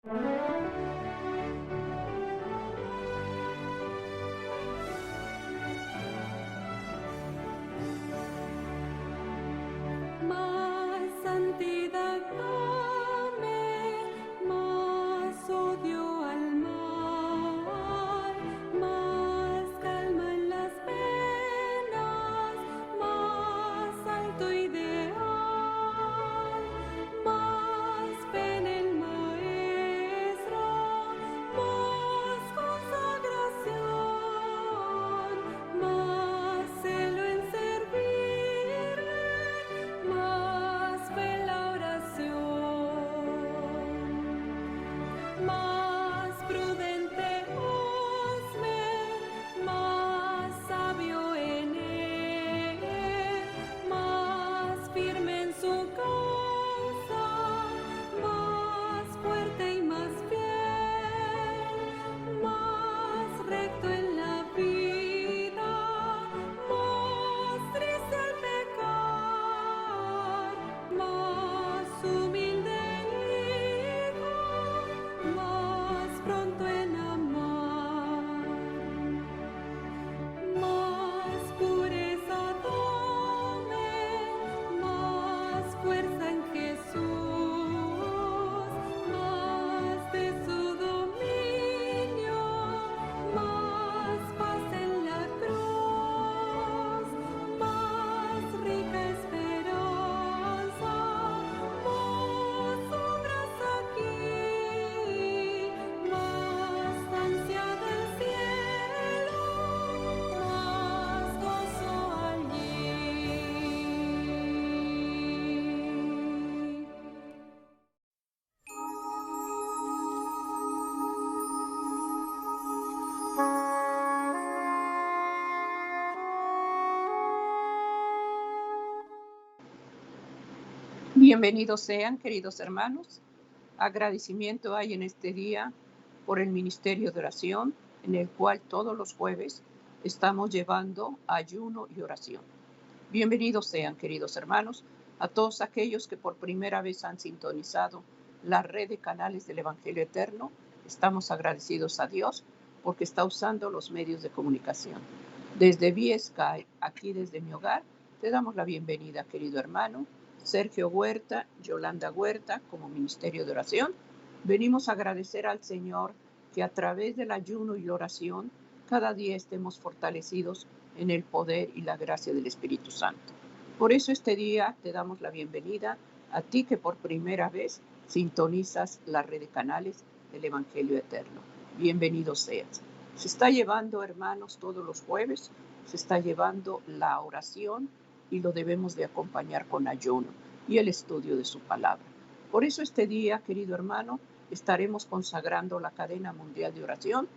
Más santidad dame, más odio al mal, más calma en las penas, más alto ideal, más fe en el Maestro, más consagración, más celo en servirle, más fe en la oración, más prudente hazme, más sabio en él, más firme en su causa, más fuerte y más fiel, más recto en la vida, más triste al pecar, más humilde el hijo, más pronto en amar, más pureza dame, más fuerza en Jesús, más de su dominio, más paz en la cruz, más rica esperanza, más obras aquí, más ansia del cielo, más gozo allí. Bienvenidos sean, queridos hermanos. Agradecimiento hay en este día por el ministerio de oración, en el cual todos los jueves estamos llevando ayuno y oración. Bienvenidos sean, queridos hermanos, a todos aquellos que por primera vez han sintonizado la red de canales del Evangelio Eterno. Estamos agradecidos a Dios porque está usando los medios de comunicación. Desde vía Skype, aquí desde mi hogar, te damos la bienvenida, querido hermano Sergio Huerta, Yolanda Huerta, como ministerio de oración. Venimos a agradecer al Señor que a través del ayuno y la oración cada día estemos fortalecidos en el poder y la gracia del Espíritu Santo. Por eso este día te damos la bienvenida a ti que por primera vez sintonizas la red de canales del Evangelio Eterno. Bienvenido seas. Se está llevando, hermanos, todos los jueves, se está llevando la oración y lo debemos de acompañar con ayuno y el estudio de su palabra. Por eso este día, querido hermano, estaremos consagrando la cadena mundial de oración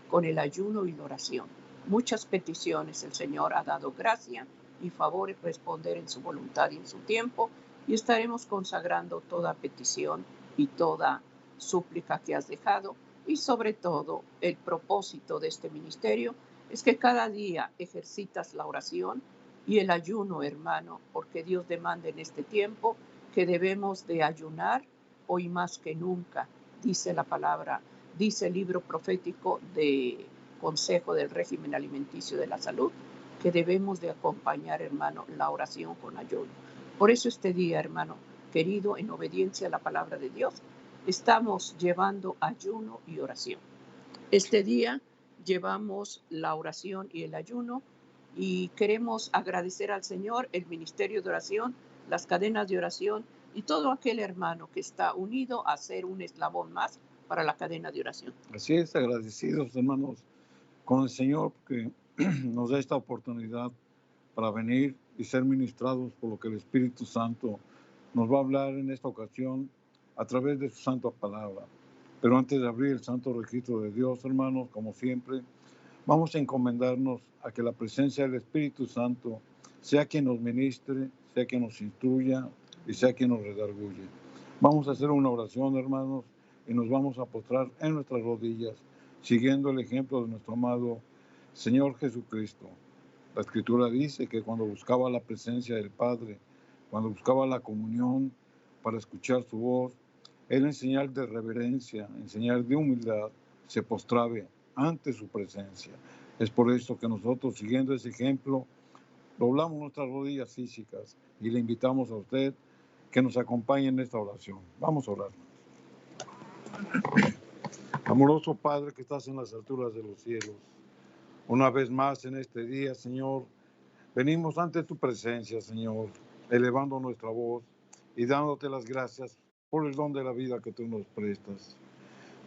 con el ayuno y la oración. Muchas peticiones el Señor ha dado gracia y favor en responder en su voluntad y en su tiempo, y estaremos consagrando toda petición y toda súplica que has dejado, y sobre todo el propósito de este ministerio es que cada día ejercitas la oración y el ayuno, hermano, porque Dios demanda en este tiempo que debemos de ayunar hoy más que nunca, dice la palabra, dice el libro profético de Consejo del Régimen Alimenticio de la Salud, que debemos de acompañar, hermano, la oración con ayuno. Por eso este día, hermano querido, en obediencia a la palabra de Dios, estamos llevando ayuno y oración. Este día llevamos la oración y el ayuno y queremos agradecer al Señor el ministerio de oración, las cadenas de oración y todo aquel hermano que está unido a ser un eslabón más para la cadena de oración. Así es, agradecidos, hermanos, con el Señor porque nos da esta oportunidad para venir y ser ministrados por lo que el Espíritu Santo nos va a hablar en esta ocasión a través de su santa palabra. Pero antes de abrir el santo registro de Dios, hermanos, como siempre, vamos a encomendarnos a que la presencia del Espíritu Santo sea quien nos ministre, sea quien nos instruya y sea quien nos redarguye. Vamos a hacer una oración, hermanos, y nos vamos a postrar en nuestras rodillas, siguiendo el ejemplo de nuestro amado Señor Jesucristo. La Escritura dice que cuando buscaba la presencia del Padre, cuando buscaba la comunión para escuchar su voz, Él en señal de reverencia, en señal de humildad, se postraba ante su presencia. Es por eso que nosotros, siguiendo ese ejemplo, doblamos nuestras rodillas físicas y le invitamos a usted que nos acompañe en esta oración. Vamos a orar. Amoroso Padre que estás en las alturas de los cielos, una vez más en este día, Señor, venimos ante tu presencia, Señor, elevando nuestra voz y dándote las gracias por el don de la vida que tú nos prestas.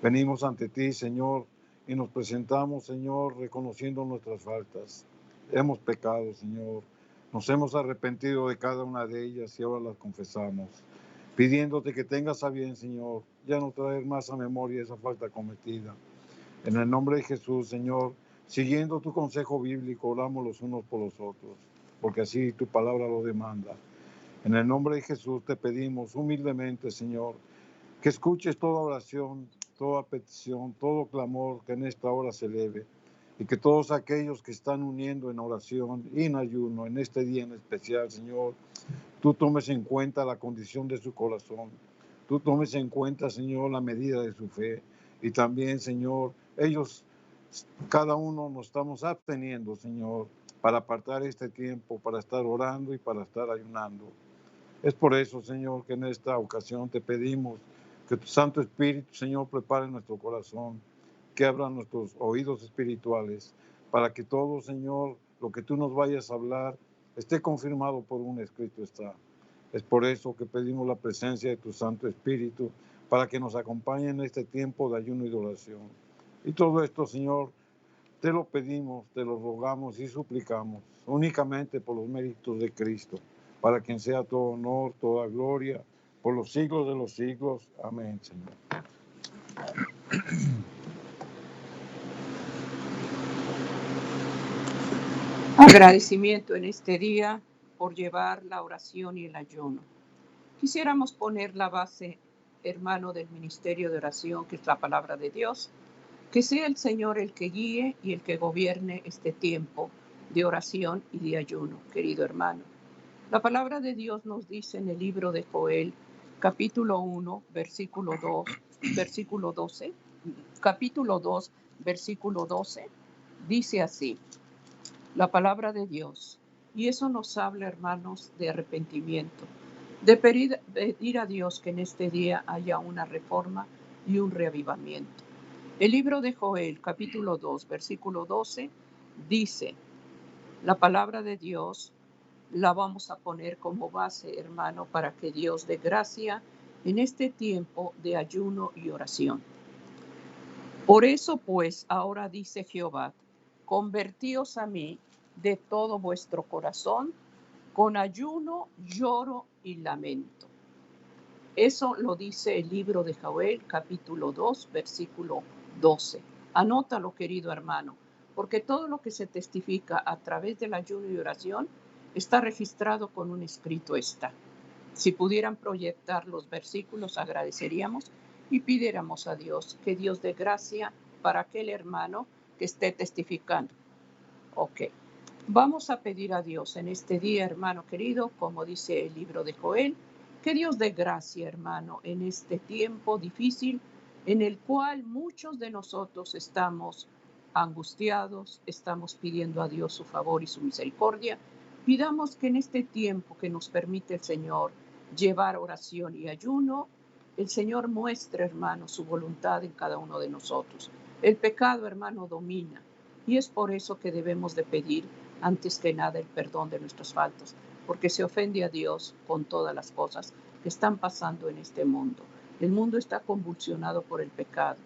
Venimos ante ti, Señor, y nos presentamos, Señor, reconociendo nuestras faltas. Hemos pecado, Señor. Nos hemos arrepentido de cada una de ellas y ahora las confesamos, pidiéndote que tengas a bien, Señor, ya no traer más a memoria esa falta cometida. En el nombre de Jesús, Señor, siguiendo tu consejo bíblico, oramos los unos por los otros, porque así tu palabra lo demanda. En el nombre de Jesús te pedimos humildemente, Señor, que escuches toda oración, toda petición, todo clamor que en esta hora se eleve, y que todos aquellos que están uniendo en oración y en ayuno en este día en especial, Señor, tú tomes en cuenta la condición de su corazón, tú tomes en cuenta, Señor, la medida de su fe, y también, Señor, ellos, cada uno nos estamos absteniendo, Señor, para apartar este tiempo, para estar orando y para estar ayunando. Es por eso, Señor, que en esta ocasión te pedimos que tu Santo Espíritu, Señor, prepare nuestro corazón, que abra nuestros oídos espirituales, para que todo, Señor, lo que tú nos vayas a hablar, esté confirmado por un escrito está. Es por eso que pedimos la presencia de tu Santo Espíritu, para que nos acompañe en este tiempo de ayuno y de oración. Y todo esto, Señor, te lo pedimos, te lo rogamos y suplicamos, únicamente por los méritos de Cristo, para quien sea todo honor, toda gloria, por los siglos de los siglos. Amén, Señor. Agradecimiento en este día por llevar la oración y el ayuno. Quisiéramos poner la base, hermano, del ministerio de oración, que es la palabra de Dios. Que sea el Señor el que guíe y el que gobierne este tiempo de oración y de ayuno, querido hermano. La palabra de Dios nos dice en el libro de Joel, capítulo 1, versículo 12, capítulo 2, versículo 12, dice así, la palabra de Dios. Y eso nos habla, hermanos, de arrepentimiento, de pedir a Dios que en este día haya una reforma y un reavivamiento. El libro de Joel, capítulo 2, versículo 12, dice, la palabra de Dios la vamos a poner como base, hermano, para que Dios dé gracia en este tiempo de ayuno y oración. Por eso, pues, ahora dice Jehová, convertíos a mí de todo vuestro corazón, con ayuno, lloro y lamento. Eso lo dice el libro de Joel, capítulo 2, versículo 12. Anótalo, querido hermano, porque todo lo que se testifica a través del ayuno y oración está registrado con un escrito está. Si pudieran proyectar los versículos, agradeceríamos y pidiéramos a Dios que Dios dé gracia para aquel hermano que esté testificando. Ok. Vamos a pedir a Dios en este día, hermano querido, como dice el libro de Joel, que Dios dé gracia, hermano, en este tiempo difícil en el cual muchos de nosotros estamos angustiados, estamos pidiendo a Dios su favor y su misericordia. Pidamos que en este tiempo que nos permite el Señor llevar oración y ayuno, el Señor muestre, hermano, su voluntad en cada uno de nosotros. El pecado, hermano, domina, y es por eso que debemos de pedir antes que nada el perdón de nuestras faltas, porque se ofende a Dios con todas las cosas que están pasando en este mundo. El mundo está convulsionado por el pecado.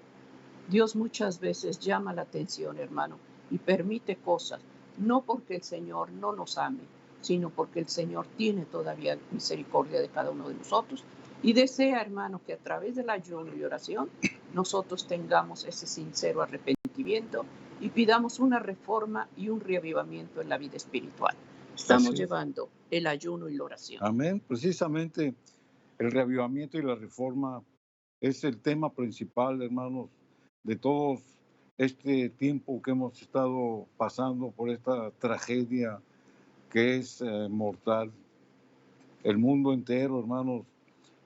Dios muchas veces llama la atención, hermano, y permite cosas, no porque el Señor no nos ame, sino porque el Señor tiene todavía misericordia de cada uno de nosotros y desea, hermano, que a través del ayuno y oración nosotros tengamos ese sincero arrepentimiento y pidamos una reforma y un reavivamiento en la vida espiritual. Estamos llevando el ayuno y la oración. Amén. Precisamente el reavivamiento y la reforma es el tema principal, hermanos, de todos este tiempo que hemos estado pasando por esta tragedia que es mortal. El mundo entero, hermanos,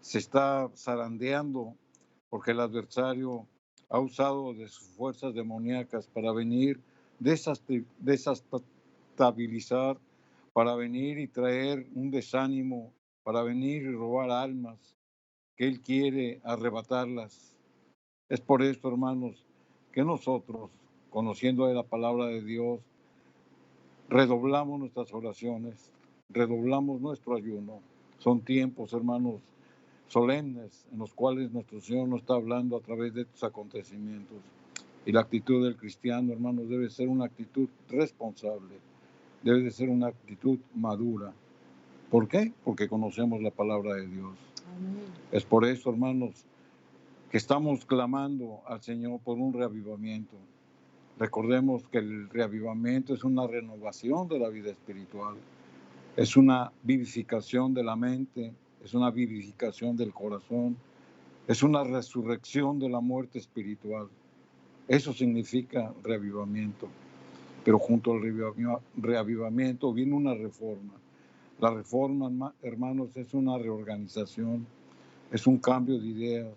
se está zarandeando porque el adversario ha usado de sus fuerzas demoníacas para venir desestabilizar, para venir y traer un desánimo, para venir y robar almas, que Él quiere arrebatarlas. Es por esto, hermanos, que nosotros, conociendo de la palabra de Dios, redoblamos nuestras oraciones, redoblamos nuestro ayuno. Son tiempos, hermanos, solemnes en los cuales nuestro Señor nos está hablando a través de estos acontecimientos. Y la actitud del cristiano, hermanos, debe ser una actitud responsable, debe de ser una actitud madura. ¿Por qué? Porque conocemos la palabra de Dios. Amén. Es por eso, hermanos, que estamos clamando al Señor por un reavivamiento. Recordemos que el reavivamiento es una renovación de la vida espiritual, es una vivificación de la mente, es una vivificación del corazón, es una resurrección de la muerte espiritual. Eso significa reavivamiento. Pero junto al reavivamiento viene una reforma. La reforma, hermanos, es una reorganización, es un cambio de ideas,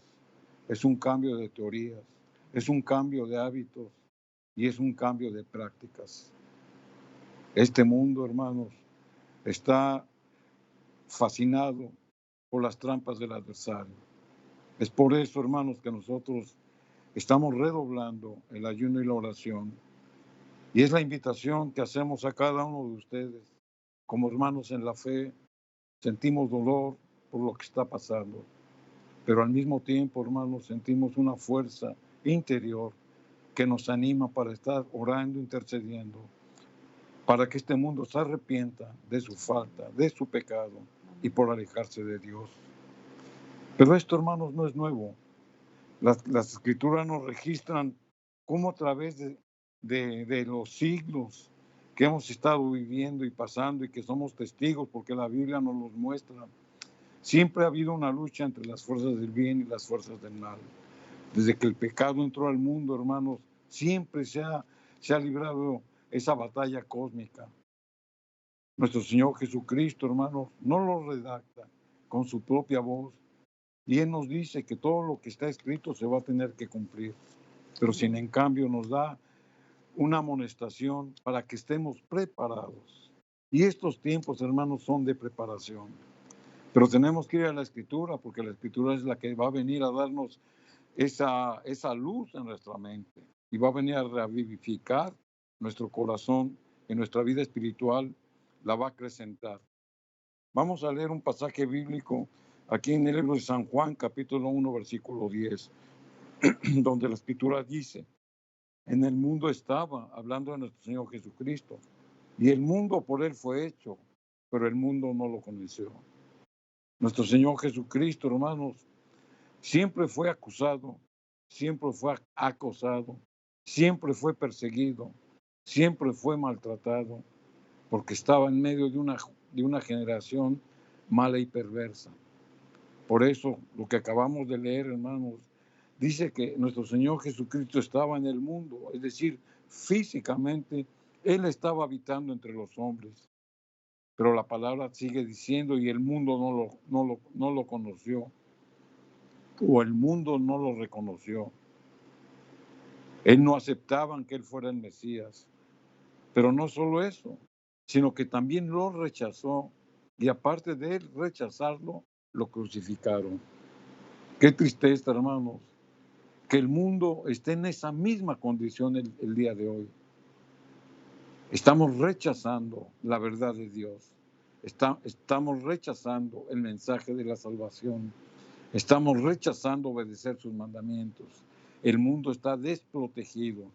es un cambio de teorías, es un cambio de hábitos y es un cambio de prácticas. Este mundo, hermanos, está fascinado por las trampas del adversario. Es por eso, hermanos, que nosotros estamos redoblando el ayuno y la oración. Y es la invitación que hacemos a cada uno de ustedes. Como hermanos en la fe, sentimos dolor por lo que está pasando, pero al mismo tiempo, hermanos, sentimos una fuerza interior que nos anima para estar orando, intercediendo, para que este mundo se arrepienta de su falta, de su pecado y por alejarse de Dios. Pero esto, hermanos, no es nuevo. Las escrituras nos registran cómo a través de los siglos que hemos estado viviendo y pasando y que somos testigos porque la Biblia nos los muestra, siempre ha habido una lucha entre las fuerzas del bien y las fuerzas del mal. Desde que el pecado entró al mundo, hermanos, siempre se ha librado esa batalla cósmica. Nuestro Señor Jesucristo, hermanos, no lo redacta con su propia voz, y Él nos dice que todo lo que está escrito se va a tener que cumplir, pero sin en cambio nos da una amonestación para que estemos preparados. Y estos tiempos, hermanos, son de preparación. Pero tenemos que ir a la Escritura, porque la Escritura es la que va a venir a darnos esa luz en nuestra mente y va a venir a revivificar nuestro corazón y nuestra vida espiritual la va a acrecentar. Vamos a leer un pasaje bíblico aquí en el libro de San Juan, capítulo 1, versículo 10, donde la Escritura dice: en el mundo estaba, hablando de nuestro Señor Jesucristo, y el mundo por Él fue hecho, pero el mundo no lo conoció. Nuestro Señor Jesucristo, hermanos, siempre fue acusado, siempre fue acosado, siempre fue perseguido, siempre fue maltratado, porque estaba en medio de una generación mala y perversa. Por eso, lo que acabamos de leer, hermanos, dice que nuestro Señor Jesucristo estaba en el mundo, es decir, físicamente, Él estaba habitando entre los hombres. Pero la palabra sigue diciendo, y el mundo no lo conoció, o el mundo no lo reconoció. Él no aceptaban que Él fuera el Mesías. Pero no solo eso, sino que también lo rechazó, y aparte de Él rechazarlo, lo crucificaron. Qué tristeza, hermanos, que el mundo esté en esa misma condición el día de hoy. Estamos rechazando la verdad de Dios. Estamos rechazando el mensaje de la salvación. Estamos rechazando obedecer sus mandamientos. El mundo está desprotegido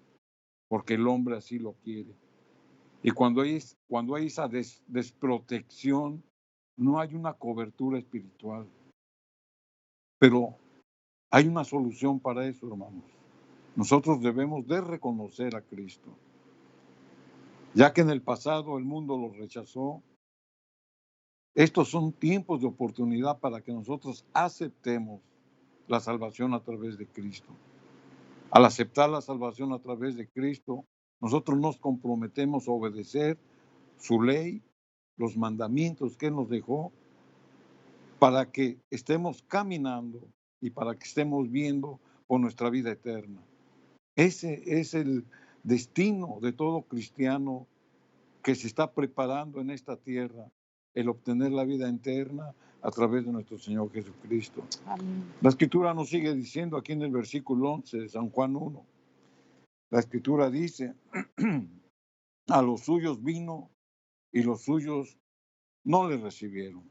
porque el hombre así lo quiere. Y cuando hay esa desprotección, no hay una cobertura espiritual. Pero hay una solución para eso, hermanos. Nosotros debemos de reconocer a Cristo. Ya que en el pasado el mundo lo rechazó, estos son tiempos de oportunidad para que nosotros aceptemos la salvación a través de Cristo. Al aceptar la salvación a través de Cristo, nosotros nos comprometemos a obedecer su ley, los mandamientos que Él nos dejó, para que estemos caminando y para que estemos viendo por nuestra vida eterna. Ese es el destino de todo cristiano que se está preparando en esta tierra, el obtener la vida eterna a través de nuestro Señor Jesucristo. Amén. La Escritura nos sigue diciendo aquí en el versículo 11 de San Juan 1, la Escritura dice, a los suyos vino y los suyos no le recibieron.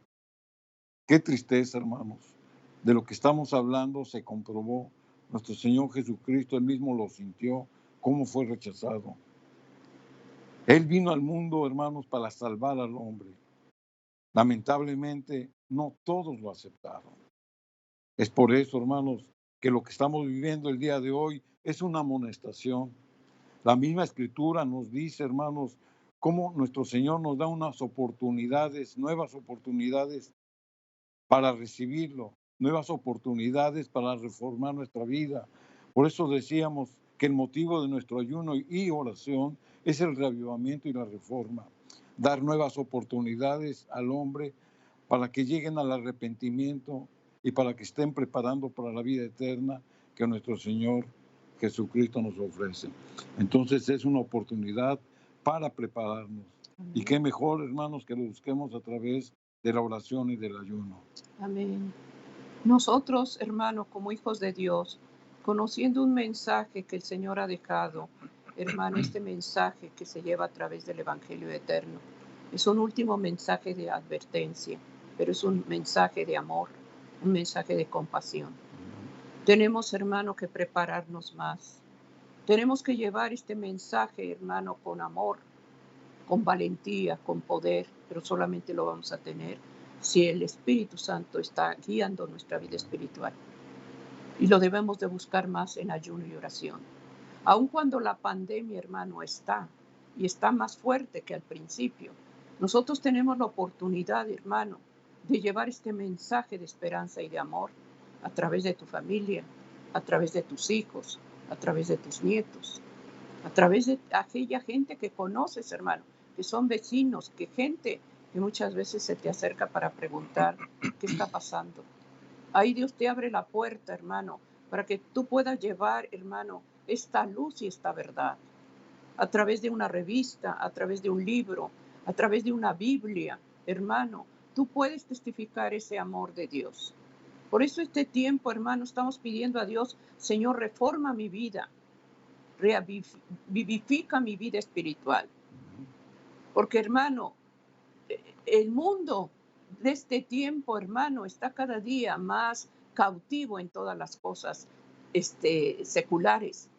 Qué tristeza, hermanos. De lo que estamos hablando se comprobó. Nuestro Señor Jesucristo, él mismo lo sintió, cómo fue rechazado. Él vino al mundo, hermanos, para salvar al hombre. Lamentablemente, no todos lo aceptaron. Es por eso, hermanos, que lo que estamos viviendo el día de hoy es una amonestación. La misma Escritura nos dice, hermanos, cómo nuestro Señor nos da unas oportunidades, nuevas oportunidades para recibirlo, nuevas oportunidades para reformar nuestra vida. Por eso decíamos que el motivo de nuestro ayuno y oración es el reavivamiento y la reforma. Dar nuevas oportunidades al hombre para que lleguen al arrepentimiento y para que estén preparando para la vida eterna que nuestro Señor Jesucristo nos ofrece. Entonces es una oportunidad para prepararnos. Y qué mejor, hermanos, que lo busquemos a través de la oración y del ayuno. Amén. Nosotros, hermanos, como hijos de Dios, conociendo un mensaje que el Señor ha dejado, hermano, este mensaje que se lleva a través del Evangelio eterno, es un último mensaje de advertencia, pero es un mensaje de amor, un mensaje de compasión. Tenemos, hermano, que prepararnos más. Tenemos que llevar este mensaje, hermano, con amor, con valentía, con poder, pero solamente lo vamos a tener si el Espíritu Santo está guiando nuestra vida espiritual. Y lo debemos de buscar más en ayuno y oración. Aun cuando la pandemia, hermano, está y está más fuerte que al principio, nosotros tenemos la oportunidad, hermano, de llevar este mensaje de esperanza y de amor a través de tu familia, a través de tus hijos, a través de tus nietos, a través de aquella gente que conoces, hermano, que son vecinos, que gente que muchas veces se te acerca para preguntar qué está pasando. Ahí Dios te abre la puerta, hermano, para que tú puedas llevar, hermano, esta luz y esta verdad. A través de una revista, a través de un libro, a través de una Biblia, hermano, tú puedes testificar ese amor de Dios. Por eso este tiempo, hermano, estamos pidiendo a Dios, Señor, reforma mi vida, vivifica mi vida espiritual. Porque, hermano, el mundo de este tiempo, hermano, está cada día más cautivo en todas las cosas seculares.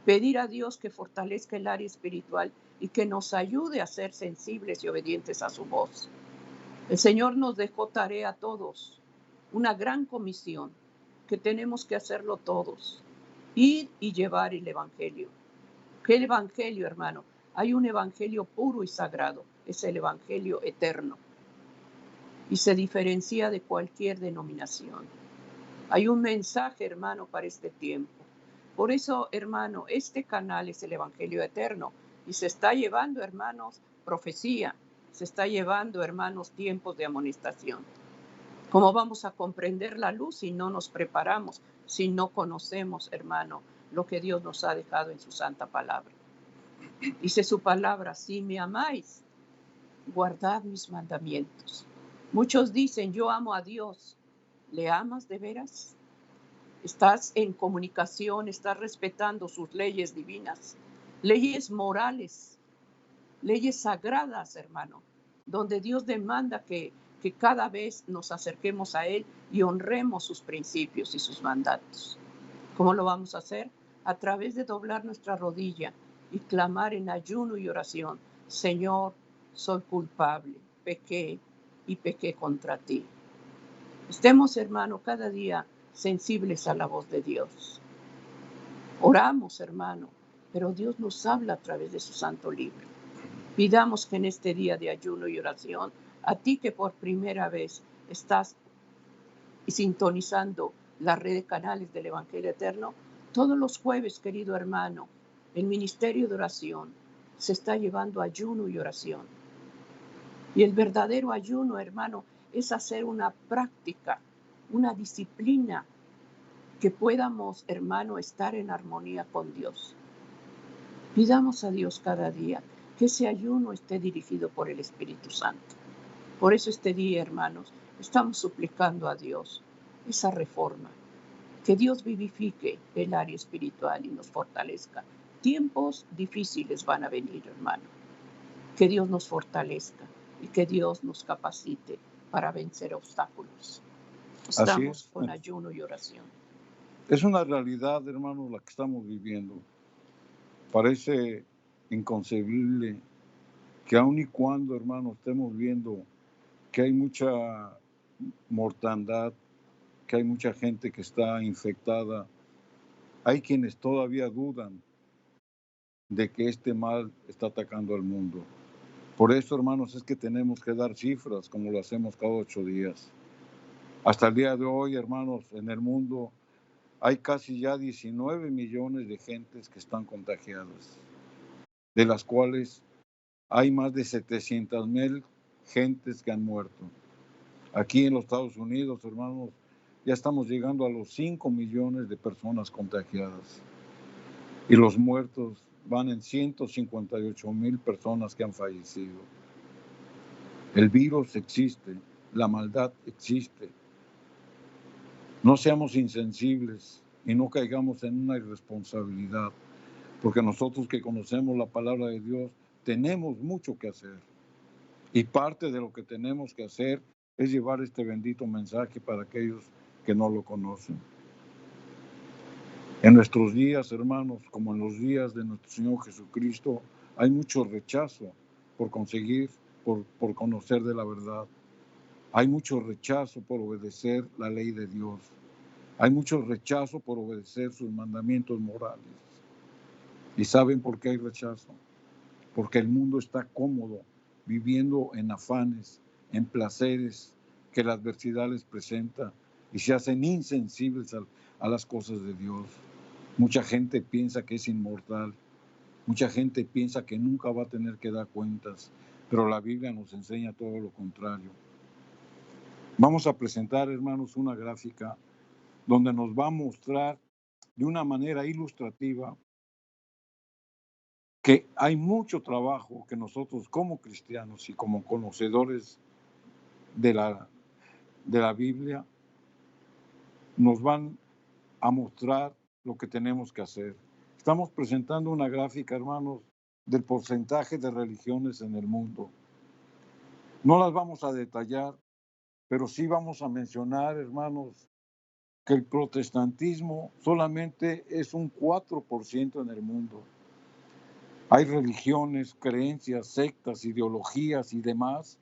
Pedir a Dios que fortalezca el área espiritual y que nos ayude a ser sensibles y obedientes a su voz. El Señor nos dejó tarea a todos, una gran comisión que tenemos que hacerlo todos, ir y llevar el Evangelio. ¿Qué Evangelio, hermano? Hay un Evangelio puro y sagrado, es el Evangelio eterno y se diferencia de cualquier denominación. Hay un mensaje, hermano, para este tiempo. Por eso, hermano, este canal es el Evangelio eterno y se está llevando, hermanos, profecía, se está llevando, hermanos, tiempos de amonestación. ¿Cómo vamos a comprender la luz si no nos preparamos, si no conocemos, hermano, lo que Dios nos ha dejado en su santa palabra? Dice su palabra, si me amáis, guardad mis mandamientos. Muchos dicen, yo amo a Dios. ¿Le amas de veras? ¿Estás en comunicación? ¿Estás respetando sus leyes divinas? Leyes morales, leyes sagradas, hermano, donde Dios demanda que cada vez nos acerquemos a Él y honremos sus principios y sus mandatos. ¿Cómo lo vamos a hacer? A través de doblar nuestra rodilla y clamar en ayuno y oración, Señor, soy culpable, pequé y pequé contra ti. Estemos, hermano, cada día sensibles a la voz de Dios. Oramos, hermano, pero Dios nos habla a través de su santo libro. Pidamos que en este día de ayuno y oración, a ti que por primera vez estás sintonizando la red de canales del Evangelio Eterno, todos los jueves, querido hermano, el ministerio de oración se está llevando ayuno y oración. Y el verdadero ayuno, hermano, es hacer una práctica una disciplina que podamos, hermano, estar en armonía con Dios. Pidamos a Dios cada día que ese ayuno esté dirigido por el Espíritu Santo. Por eso este día, hermanos, estamos suplicando a Dios esa reforma, que Dios vivifique el área espiritual y nos fortalezca. Tiempos difíciles van a venir, hermano. Que Dios nos fortalezca y que Dios nos capacite para vencer obstáculos. Así Estamos es. con ayuno y oración. Es una realidad, hermanos, la que estamos viviendo. Parece inconcebible que aun y cuando, hermanos, estemos viendo que hay mucha mortandad, que hay mucha gente que está infectada, hay quienes todavía dudan de que este mal está atacando al mundo. Por eso, hermanos, es que tenemos que dar cifras como lo hacemos cada 8 días. Hasta el día de hoy, hermanos, en el mundo hay casi ya 19 millones de gentes que están contagiadas, de las cuales hay más de 700,000 gentes que han muerto. Aquí en los Estados Unidos, hermanos, ya estamos llegando a los 5 millones de personas contagiadas. Y los muertos van en 158,000 personas que han fallecido. El virus existe, la maldad existe. No seamos insensibles y no caigamos en una irresponsabilidad, porque nosotros que conocemos la palabra de Dios tenemos mucho que hacer. Y parte de lo que tenemos que hacer es llevar este bendito mensaje para aquellos que no lo conocen. En nuestros días, hermanos, como en los días de nuestro Señor Jesucristo, hay mucho rechazo por conseguir, por conocer de la verdad. Hay mucho rechazo por obedecer la ley de Dios. Hay mucho rechazo por obedecer sus mandamientos morales. ¿Y saben por qué hay rechazo? Porque el mundo está cómodo, viviendo en afanes, en placeres que la adversidad les presenta y se hacen insensibles a las cosas de Dios. Mucha gente piensa que es inmortal, mucha gente piensa que nunca va a tener que dar cuentas, pero la Biblia nos enseña todo lo contrario. Vamos a presentar, hermanos, una gráfica donde nos va a mostrar de una manera ilustrativa que hay mucho trabajo que nosotros como cristianos y como conocedores de la Biblia nos van a mostrar lo que tenemos que hacer. Estamos presentando una gráfica, hermanos, del porcentaje de religiones en el mundo. No las vamos a detallar, pero sí vamos a mencionar, hermanos, que el protestantismo solamente es un 4% en el mundo. Hay religiones, creencias, sectas, ideologías y demás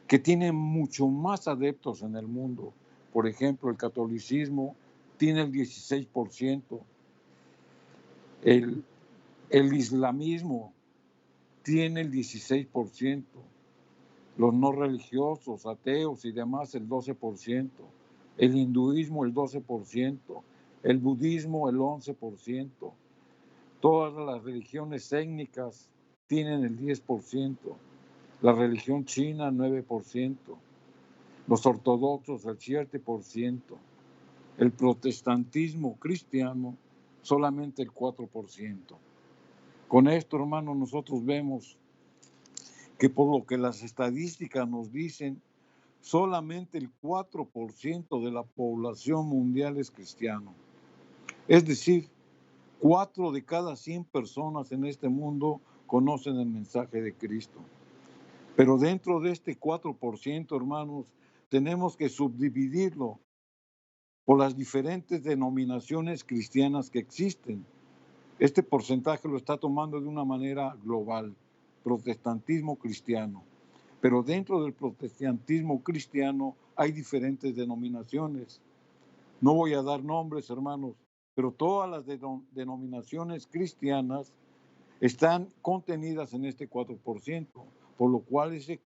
que tienen mucho más adeptos en el mundo. Por ejemplo, el catolicismo tiene el 16%, el islamismo tiene el 16%, los no religiosos, ateos y demás el 12%, el hinduismo el 12%, el budismo el 11%, todas las religiones étnicas tienen el 10%, la religión china 9%, los ortodoxos el 7%, el protestantismo cristiano solamente el 4%. Con esto, hermanos, nosotros vemos que por lo que las estadísticas nos dicen, solamente el 4% de la población mundial es cristiano. Es decir, 4 de cada 100 personas en este mundo conocen el mensaje de Cristo. Pero dentro de este 4%, hermanos, tenemos que subdividirlo por las diferentes denominaciones cristianas que existen. Este porcentaje lo está tomando de una manera global, protestantismo cristiano. Pero dentro del protestantismo cristiano hay diferentes denominaciones. No voy a dar nombres, hermanos, pero todas las denominaciones cristianas están contenidas en este 4%, por lo cual ese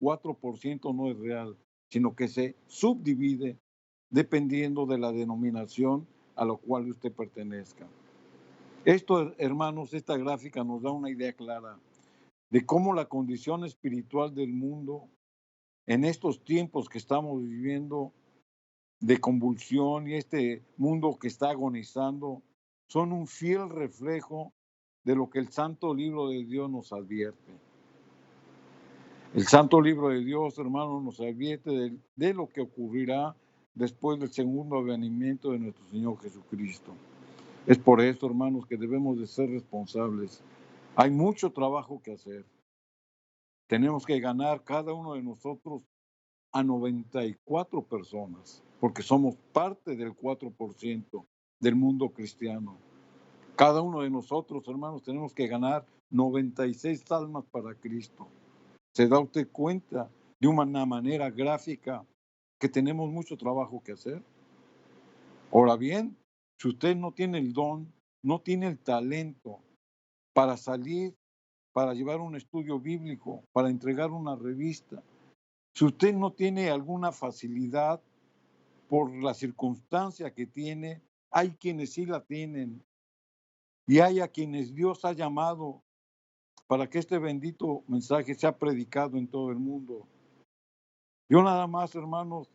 4% no es real, sino que se subdivide dependiendo de la denominación a la cual usted pertenezca. Esto, hermanos, esta gráfica nos da una idea clara de cómo la condición espiritual del mundo en estos tiempos que estamos viviendo de convulsión y este mundo que está agonizando son un fiel reflejo de lo que el Santo Libro de Dios nos advierte. El Santo Libro de Dios, hermanos, nos advierte de lo que ocurrirá después del segundo venimiento de nuestro Señor Jesucristo. Es por eso, hermanos, que debemos de ser responsables. Hay mucho trabajo que hacer. Tenemos que ganar cada uno de nosotros a 94 personas, porque somos parte del 4% del mundo cristiano. Cada uno de nosotros, hermanos, tenemos que ganar 96 almas para Cristo. ¿Se da usted cuenta de una manera gráfica que tenemos mucho trabajo que hacer? Ahora bien, si usted no tiene el don, no tiene el talento para salir, para llevar un estudio bíblico, para entregar una revista, si usted no tiene alguna facilidad por la circunstancia que tiene, hay quienes sí la tienen y hay a quienes Dios ha llamado para que este bendito mensaje sea predicado en todo el mundo. Yo nada más, hermanos,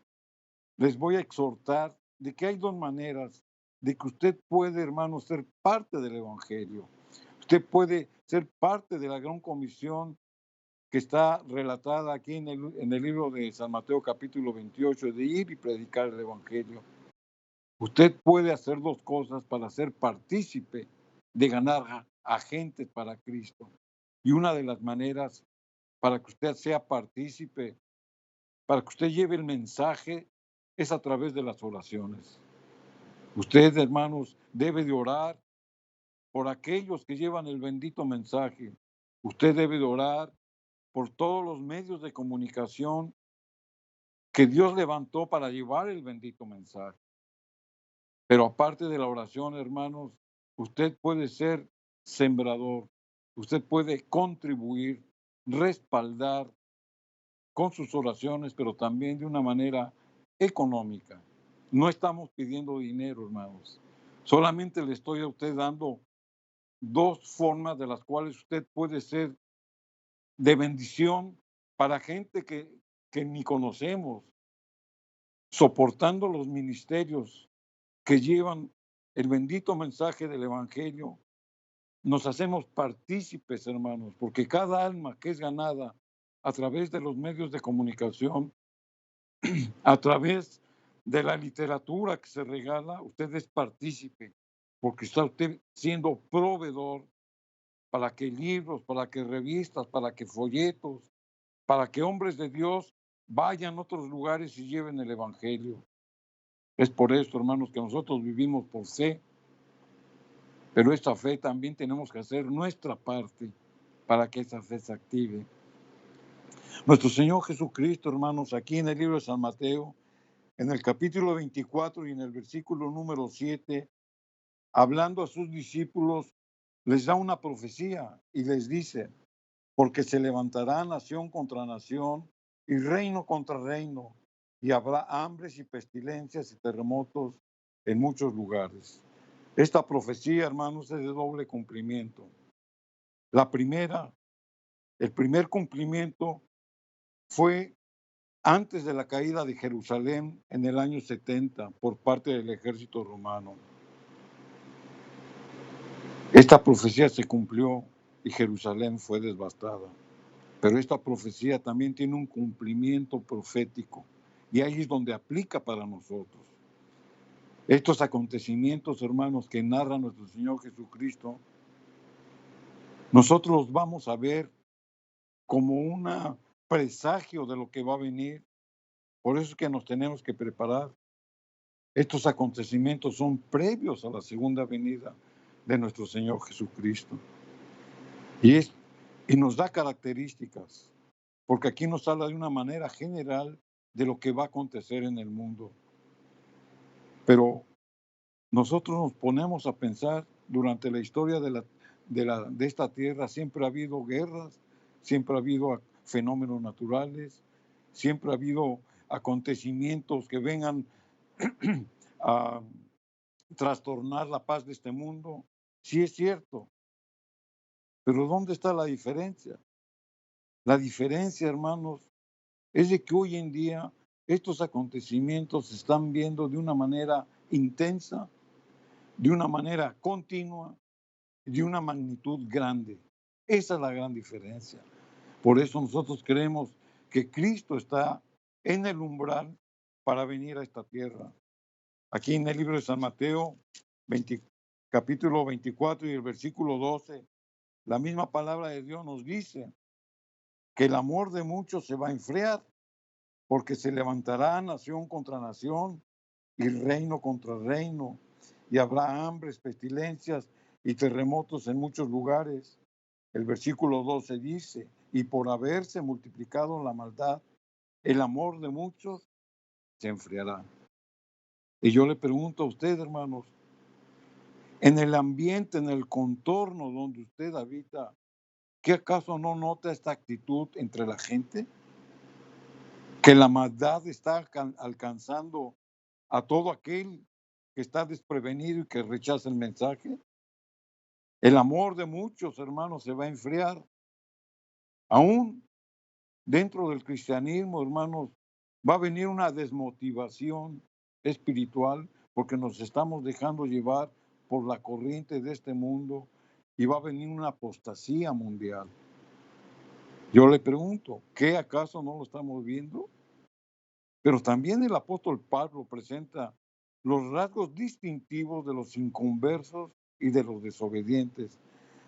les voy a exhortar de que hay dos maneras de que usted puede, hermanos, ser parte del Evangelio. Usted puede ser parte de la gran comisión que está relatada aquí en el libro de San Mateo capítulo 28, de ir y predicar el Evangelio. Usted puede hacer dos cosas para ser partícipe de ganar a gente para Cristo. Y una de las maneras para que usted sea partícipe, para que usted lleve el mensaje, es a través de las oraciones. Usted, hermanos, debe de orar por aquellos que llevan el bendito mensaje. Usted debe de orar por todos los medios de comunicación que Dios levantó para llevar el bendito mensaje. Pero aparte de la oración, hermanos, usted puede ser sembrador, usted puede contribuir, respaldar con sus oraciones, pero también de una manera económica. No estamos pidiendo dinero, hermanos. Solamente le estoy a usted dando dos formas de las cuales usted puede ser de bendición para gente que ni conocemos, soportando los ministerios que llevan el bendito mensaje del Evangelio. Nos hacemos partícipes, hermanos, porque cada alma que es ganada a través de los medios de comunicación, a través de la literatura que se regala, usted es partícipe, porque está usted siendo proveedor para que libros, para que revistas, para que folletos, para que hombres de Dios vayan a otros lugares y lleven el Evangelio. Es por esto, hermanos, que nosotros vivimos por fe, pero esta fe también tenemos que hacer nuestra parte para que esa fe se active. Nuestro Señor Jesucristo, hermanos, aquí en el libro de San Mateo, en el capítulo 24 y en el versículo número 7, hablando a sus discípulos, les da una profecía y les dice: porque se levantará nación contra nación y reino contra reino, y habrá hambres y pestilencias y terremotos en muchos lugares. Esta profecía, hermanos, es de doble cumplimiento. La primera, el primer cumplimiento fue antes de la caída de Jerusalén en el año 70 por parte del ejército romano. Esta profecía se cumplió y Jerusalén fue devastada. Pero esta profecía también tiene un cumplimiento profético y ahí es donde aplica para nosotros. Estos acontecimientos, hermanos, que narra nuestro Señor Jesucristo, nosotros los vamos a ver como un presagio de lo que va a venir. Por eso es que nos tenemos que preparar. Estos acontecimientos son previos a la segunda venida de nuestro Señor Jesucristo. Y nos da características, porque aquí nos habla de una manera general de lo que va a acontecer en el mundo. Pero nosotros nos ponemos a pensar, durante la historia de esta tierra siempre ha habido guerras, siempre ha habido fenómenos naturales, siempre ha habido acontecimientos que vengan a trastornar la paz de este mundo. Sí es cierto, pero ¿dónde está la diferencia? La diferencia, hermanos, es de que hoy en día estos acontecimientos se están viendo de una manera intensa, de una manera continua, de una magnitud grande. Esa es la gran diferencia. Por eso nosotros creemos que Cristo está en el umbral para venir a esta tierra. Aquí en el libro de San Mateo, 20 capítulo 24 y el versículo 12, la misma palabra de Dios nos dice que el amor de muchos se va a enfriar, porque se levantará nación contra nación y reino contra reino, y habrá hambres, pestilencias y terremotos en muchos lugares. El versículo 12 dice, y por haberse multiplicado la maldad, el amor de muchos se enfriará. Y yo le pregunto a usted, hermanos, en el ambiente, en el contorno donde usted habita, ¿qué acaso no nota esta actitud entre la gente? Que la maldad está alcanzando a todo aquel que está desprevenido y que rechaza el mensaje. El amor de muchos hermanos se va a enfriar. Aún dentro del cristianismo, hermanos, va a venir una desmotivación espiritual porque nos estamos dejando llevar por la corriente de este mundo y va a venir una apostasía mundial. Yo le pregunto, ¿qué acaso no lo estamos viendo? Pero también el apóstol Pablo presenta los rasgos distintivos de los inconversos y de los desobedientes.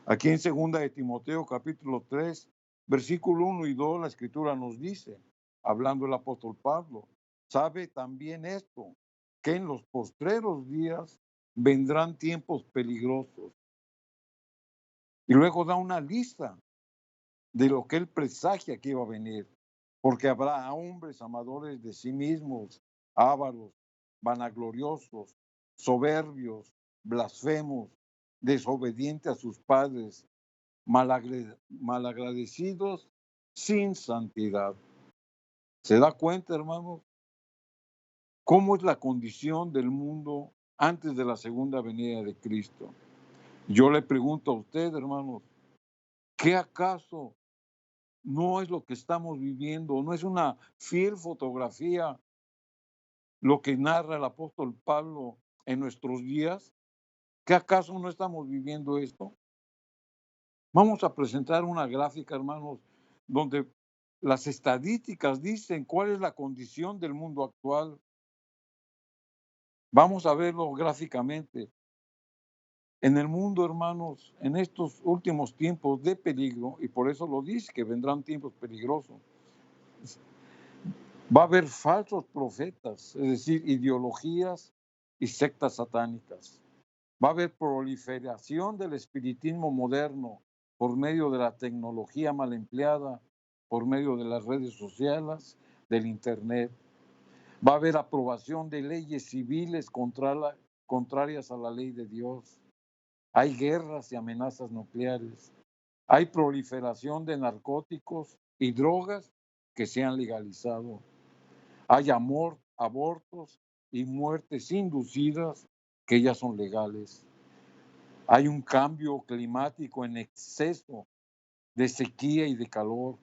Aquí en 2 de Timoteo capítulo 3, versículo 1 y 2, la escritura nos dice, hablando el apóstol Pablo, sabe también esto, que en los postreros días vendrán tiempos peligrosos. Y luego da una lista de lo que él presagia que iba a venir, porque habrá hombres amadores de sí mismos, ávaros, vanagloriosos, soberbios, blasfemos, desobedientes a sus padres, malagradecidos, sin santidad. ¿Se da cuenta, hermanos, cómo es la condición del mundo antes de la segunda venida de Cristo? Yo le pregunto a usted, hermanos, ¿qué acaso no es lo que estamos viviendo? ¿No es una fiel fotografía lo que narra el apóstol Pablo en nuestros días? ¿Qué acaso no estamos viviendo esto? Vamos a presentar una gráfica, hermanos, donde las estadísticas dicen cuál es la condición del mundo actual. Vamos a verlo gráficamente. En el mundo, hermanos, en estos últimos tiempos de peligro, y por eso lo dice, que vendrán tiempos peligrosos, va a haber falsos profetas, es decir, ideologías y sectas satánicas. Va a haber proliferación del espiritismo moderno por medio de la tecnología mal empleada, por medio de las redes sociales, del Internet. Va a haber aprobación de leyes civiles contrarias a la ley de Dios. Hay guerras y amenazas nucleares. Hay proliferación de narcóticos y drogas que se han legalizado. Hay abortos y muertes inducidas que ya son legales. Hay un cambio climático en exceso de sequía y de calor.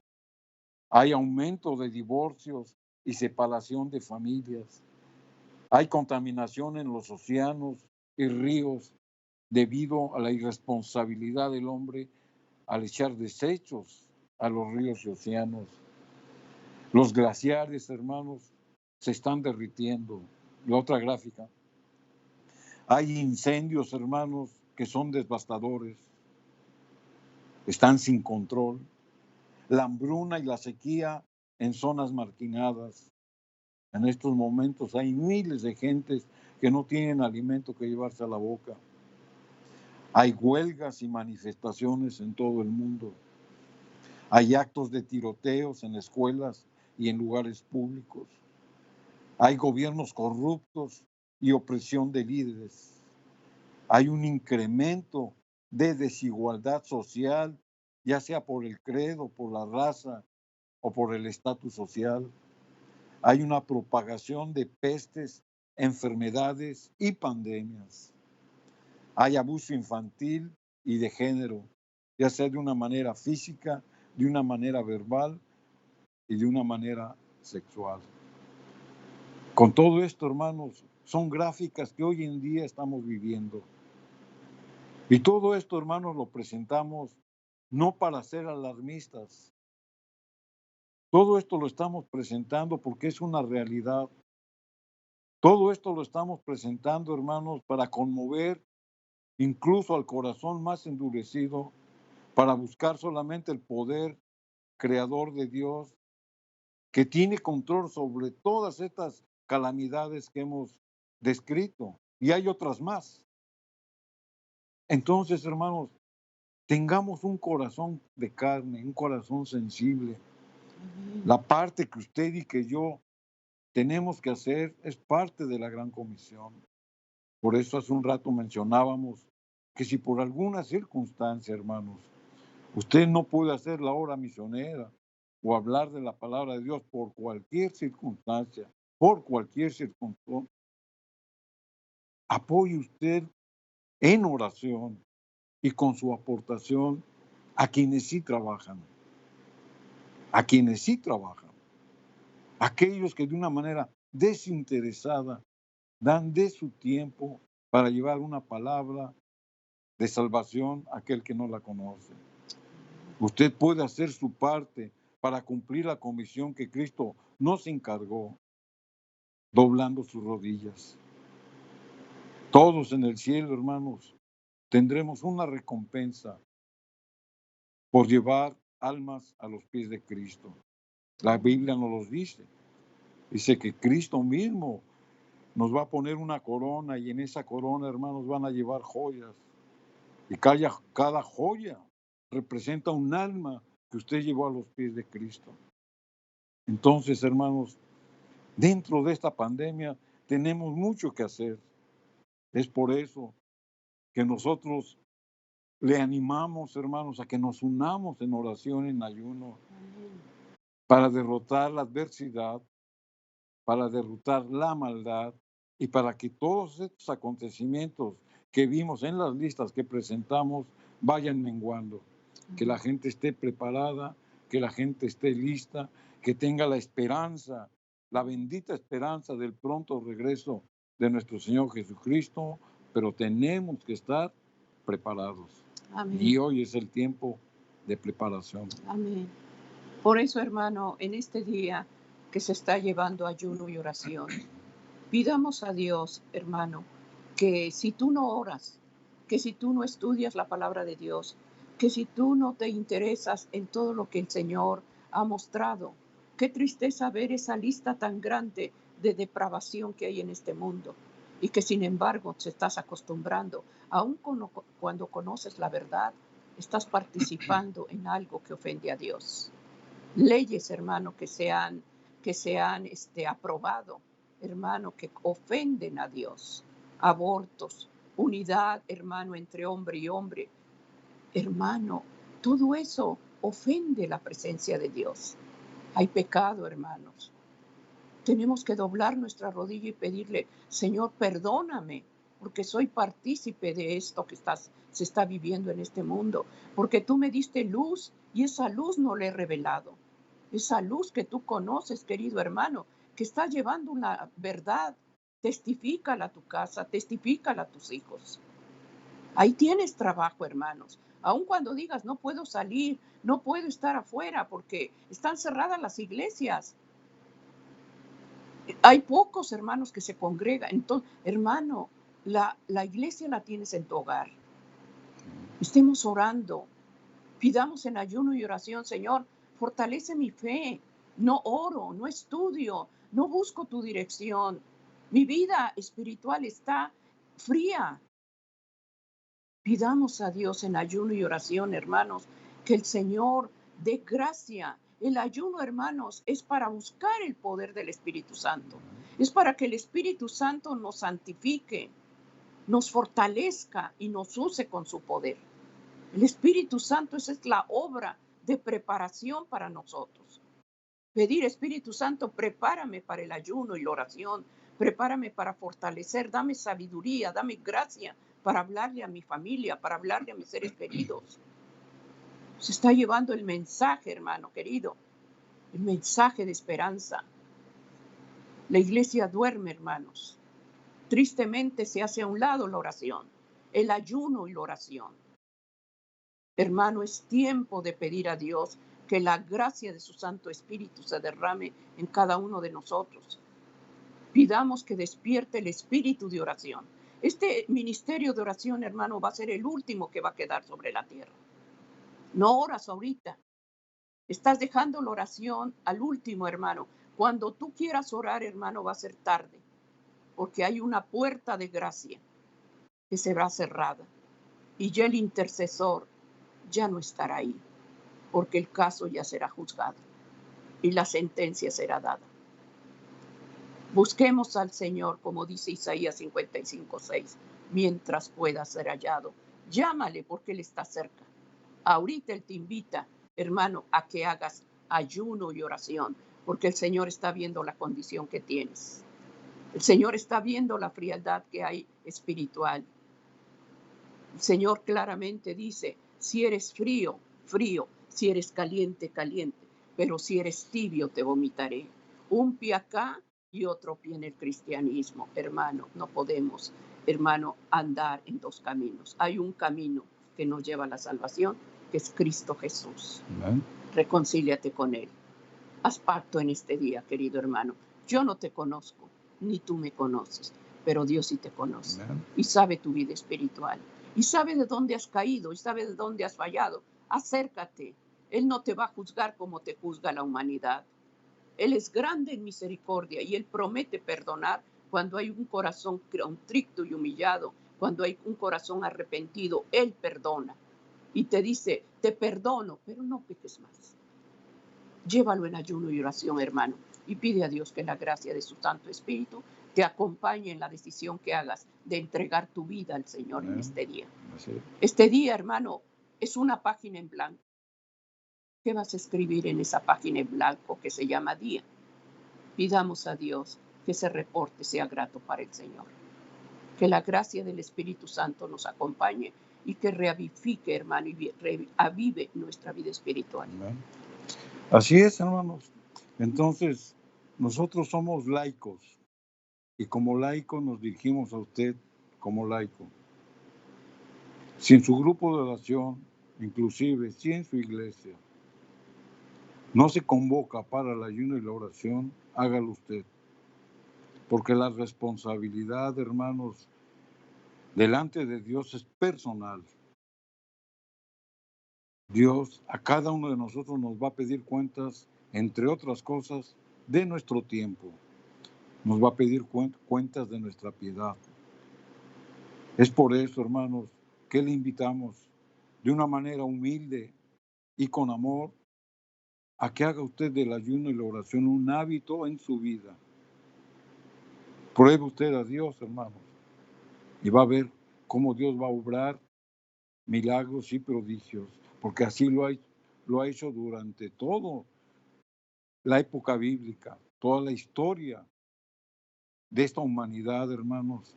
Hay aumento de divorcios y separación de familias. Hay contaminación en los océanos y ríos debido a la irresponsabilidad del hombre al echar desechos a los ríos y océanos. Los glaciares, hermanos, se están derritiendo. La otra gráfica. Hay incendios, hermanos, que son devastadores. Están sin control. La hambruna y la sequía en zonas marginadas. En estos momentos hay miles de gentes que no tienen alimento que llevarse a la boca. Hay huelgas y manifestaciones en todo el mundo. Hay actos de tiroteos en escuelas y en lugares públicos. Hay gobiernos corruptos y opresión de líderes. Hay un incremento de desigualdad social, ya sea por el credo, por la raza o por el estatus social. Hay una propagación de pestes, enfermedades y pandemias. Hay abuso infantil y de género, ya sea de una manera física, de una manera verbal y de una manera sexual. Con todo esto, hermanos, son gráficas que hoy en día estamos viviendo. Y todo esto, hermanos, lo presentamos no para ser alarmistas. Todo esto lo estamos presentando porque es una realidad. Todo esto lo estamos presentando, hermanos, para conmover incluso al corazón más endurecido, para buscar solamente el poder creador de Dios, que tiene control sobre todas estas calamidades que hemos descrito. Y hay otras más. Entonces, hermanos, tengamos un corazón de carne, un corazón sensible. Amén. La parte que usted y que yo tenemos que hacer es parte de la gran comisión. Por eso hace un rato mencionábamos que si por alguna circunstancia, hermanos, usted no puede hacer la obra misionera o hablar de la palabra de Dios por cualquier circunstancia, apoye usted en oración y con su aportación a quienes sí trabajan, aquellos que de una manera desinteresada dan de su tiempo para llevar una palabra de salvación a aquel que no la conoce. Usted puede hacer su parte para cumplir la comisión que Cristo nos encargó, doblando sus rodillas. Todos en el cielo, hermanos, tendremos una recompensa por llevar almas a los pies de Cristo. La Biblia nos los dice. Dice que Cristo mismo nos va a poner una corona y en esa corona, hermanos, van a llevar joyas. Y cada joya representa un alma que usted llevó a los pies de Cristo. Entonces, hermanos, dentro de esta pandemia tenemos mucho que hacer. Es por eso que nosotros le animamos, hermanos, a que nos unamos en oración, en ayuno, para derrotar la adversidad, para derrotar la maldad y para que todos estos acontecimientos que vimos en las listas que presentamos vayan menguando. Que la gente esté preparada, que la gente esté lista, que tenga la esperanza, la bendita esperanza del pronto regreso de nuestro Señor Jesucristo, pero tenemos que estar preparados. Amén. Y hoy es el tiempo de preparación. Amén. Por eso, hermano, en este día que se está llevando ayuno y oración, pidamos a Dios, hermano, que si tú no oras, que si tú no estudias la palabra de Dios, que si tú no te interesas en todo lo que el Señor ha mostrado, qué tristeza ver esa lista tan grande de depravación que hay en este mundo y que sin embargo te estás acostumbrando, aun cuando conoces la verdad, estás participando en algo que ofende a Dios. Leyes, hermano, que se han aprobado, hermano, que ofenden a Dios. Abortos, unidad, hermano, entre hombre y hombre. Hermano, todo eso ofende la presencia de Dios. Hay pecado, hermanos. Tenemos que doblar nuestra rodilla y pedirle, Señor, perdóname, porque soy partícipe de esto que se está viviendo en este mundo, porque tú me diste luz y esa luz no le he revelado. Esa luz que tú conoces, querido hermano, que está llevando una verdad, testifícala a tu casa, testifícala a tus hijos. Ahí tienes trabajo, hermanos. Aun cuando digas, no puedo salir, no puedo estar afuera porque están cerradas las iglesias. Hay pocos hermanos que se congregan. Entonces, hermano, la iglesia la tienes en tu hogar. Estemos orando. Pidamos en ayuno y oración, Señor, fortalece mi fe. No oro, no estudio, no busco tu dirección. Mi vida espiritual está fría. Pidamos a Dios en ayuno y oración, hermanos, que el Señor dé gracia. El ayuno, hermanos, es para buscar el poder del Espíritu Santo. Es para que el Espíritu Santo nos santifique, nos fortalezca y nos use con su poder. El Espíritu Santo, esa es la obra de preparación para nosotros. Pedir, Espíritu Santo, prepárame para el ayuno y la oración, prepárame para fortalecer, dame sabiduría, dame gracia para hablarle a mi familia, para hablarle a mis seres queridos. Se está llevando el mensaje, hermano querido, el mensaje de esperanza. La iglesia duerme, hermanos. Tristemente se hace a un lado la oración, el ayuno y la oración. Hermano, es tiempo de pedir a Dios que la gracia de su Santo Espíritu se derrame en cada uno de nosotros. Pidamos que despierte el espíritu de oración. Este ministerio de oración, hermano, va a ser el último que va a quedar sobre la tierra. No oras ahorita. Estás dejando la oración al último, hermano. Cuando tú quieras orar, hermano, va a ser tarde, porque hay una puerta de gracia que será cerrada y ya el intercesor ya no estará ahí, porque el caso ya será juzgado y la sentencia será dada. Busquemos al Señor, como dice Isaías 55:6, mientras pueda ser hallado. Llámale porque Él está cerca. Ahorita Él te invita, hermano, a que hagas ayuno y oración, porque el Señor está viendo la condición que tienes. El Señor está viendo la frialdad que hay espiritual. El Señor claramente dice, si eres frío, frío, si eres caliente, caliente, pero si eres tibio te vomitaré. Un pie acá y otro pie en el cristianismo. Hermano, no podemos, hermano, andar en dos caminos. Hay un camino que nos lleva a la salvación, que es Cristo Jesús. Amén. Reconcíliate con Él. Haz pacto en este día, querido hermano. Yo no te conozco, ni tú me conoces, pero Dios sí te conoce. Amén. Y sabe tu vida espiritual. Y sabe de dónde has caído, y sabe de dónde has fallado. Acércate. Él no te va a juzgar como te juzga la humanidad. Él es grande en misericordia y Él promete perdonar cuando hay un corazón contrito y humillado, cuando hay un corazón arrepentido. Él perdona y te dice, te perdono, pero no peques más. Llévalo en ayuno y oración, hermano, y pide a Dios que la gracia de su Santo Espíritu te acompañe en la decisión que hagas de entregar tu vida al Señor en Amén. este día. Así es. Este día, hermano, es una página en blanco. ¿Qué vas a escribir en esa página en blanco que se llama día? Pidamos a Dios que ese reporte sea grato para el Señor. Que la gracia del Espíritu Santo nos acompañe y que reavivifique, hermano, y reavive nuestra vida espiritual. Amén. Así es, hermanos. Entonces, nosotros somos laicos y como laico nos dirigimos a usted como laico. Si en su grupo de oración, inclusive si en su iglesia, no se convoca para el ayuno y la oración, hágalo usted. Porque la responsabilidad, hermanos, delante de Dios es personal. Dios a cada uno de nosotros nos va a pedir cuentas, entre otras cosas, de nuestro tiempo. Nos va a pedir cuentas de nuestra piedad. Es por eso, hermanos, que le invitamos de una manera humilde y con amor a que haga usted del ayuno y la oración un hábito en su vida. Pruebe usted a Dios, hermanos, y va a ver cómo Dios va a obrar milagros y prodigios, porque así lo ha hecho durante toda la época bíblica, toda la historia de esta humanidad, hermanos.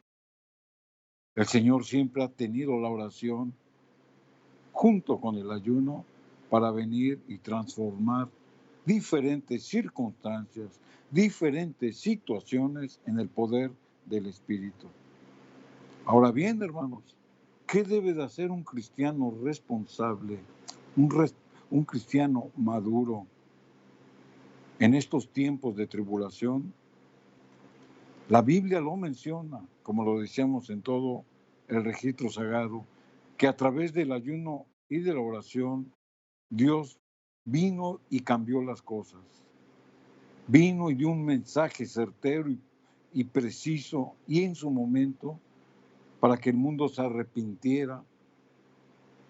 El Señor siempre ha tenido la oración junto con el ayuno para venir y transformar diferentes circunstancias, diferentes situaciones en el poder del Espíritu. Ahora bien, hermanos, ¿qué debe de hacer un cristiano responsable, un cristiano maduro en estos tiempos de tribulación? La Biblia lo menciona, como lo decíamos en todo el registro sagrado, que a través del ayuno y de la oración, Dios vino y cambió las cosas. Vino y dio un mensaje certero y preciso y en su momento para que el mundo se arrepintiera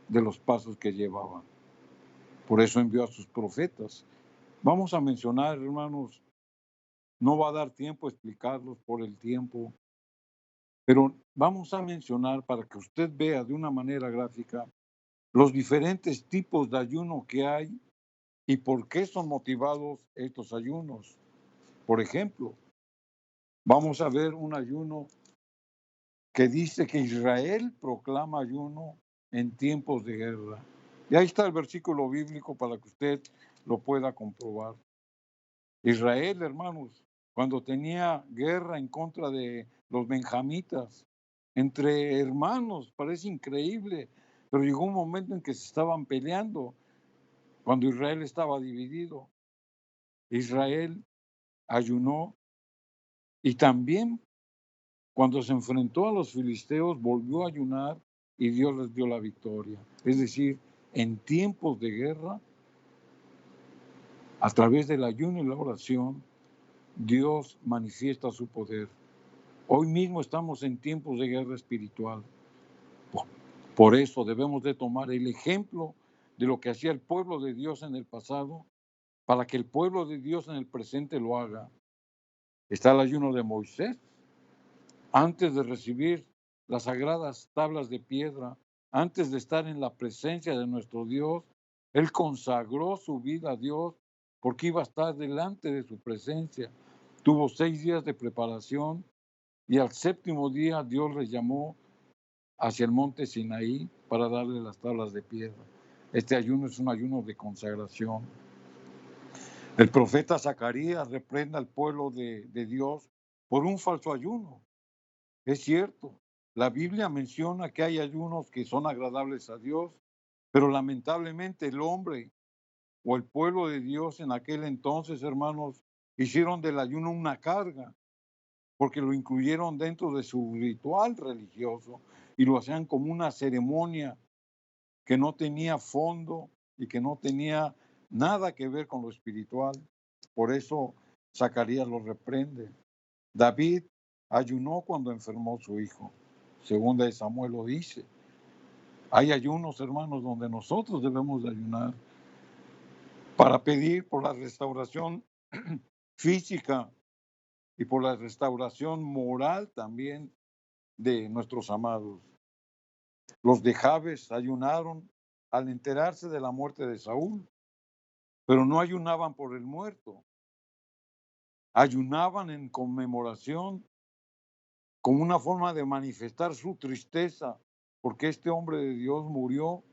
de los pasos que llevaba. Por eso envió a sus profetas. Vamos a mencionar, hermanos, no va a dar tiempo a explicarlos por el tiempo, pero vamos a mencionar para que usted vea de una manera gráfica los diferentes tipos de ayuno que hay y por qué son motivados estos ayunos. Por ejemplo, vamos a ver un ayuno que dice que Israel proclama ayuno en tiempos de guerra. Y ahí está el versículo bíblico para que usted lo pueda comprobar. Israel, hermanos, cuando tenía guerra en contra de los benjamitas, entre hermanos, parece increíble, pero llegó un momento en que se estaban peleando, cuando Israel estaba dividido. Israel ayunó y también cuando se enfrentó a los filisteos volvió a ayunar y Dios les dio la victoria. Es decir, en tiempos de guerra, a través del ayuno y la oración, Dios manifiesta su poder. Hoy mismo estamos en tiempos de guerra espiritual. Por eso debemos de tomar el ejemplo de lo que hacía el pueblo de Dios en el pasado, para que el pueblo de Dios en el presente lo haga. Está el ayuno de Moisés. Antes de recibir las sagradas tablas de piedra, antes de estar en la presencia de nuestro Dios, él consagró su vida a Dios porque iba a estar delante de su presencia. Tuvo 6 días de preparación y al séptimo día Dios le llamó hacia el monte Sinaí para darle las tablas de piedra. Este ayuno es un ayuno de consagración. El profeta Zacarías reprende al pueblo de Dios por un falso ayuno. Es cierto, la Biblia menciona que hay ayunos que son agradables a Dios, pero lamentablemente el hombre o el pueblo de Dios en aquel entonces, hermanos, hicieron del ayuno una carga, porque lo incluyeron dentro de su ritual religioso y lo hacían como una ceremonia que no tenía fondo y que no tenía nada que ver con lo espiritual. Por eso Zacarías lo reprende. David ayunó cuando enfermó su hijo. Segunda de Samuel lo dice. Hay ayunos, hermanos, donde nosotros debemos de ayunar para pedir por la restauración física y por la restauración moral también de nuestros amados. Los de Jabes ayunaron al enterarse de la muerte de Saúl, pero no ayunaban por el muerto, ayunaban en conmemoración como una forma de manifestar su tristeza, porque este hombre de Dios murió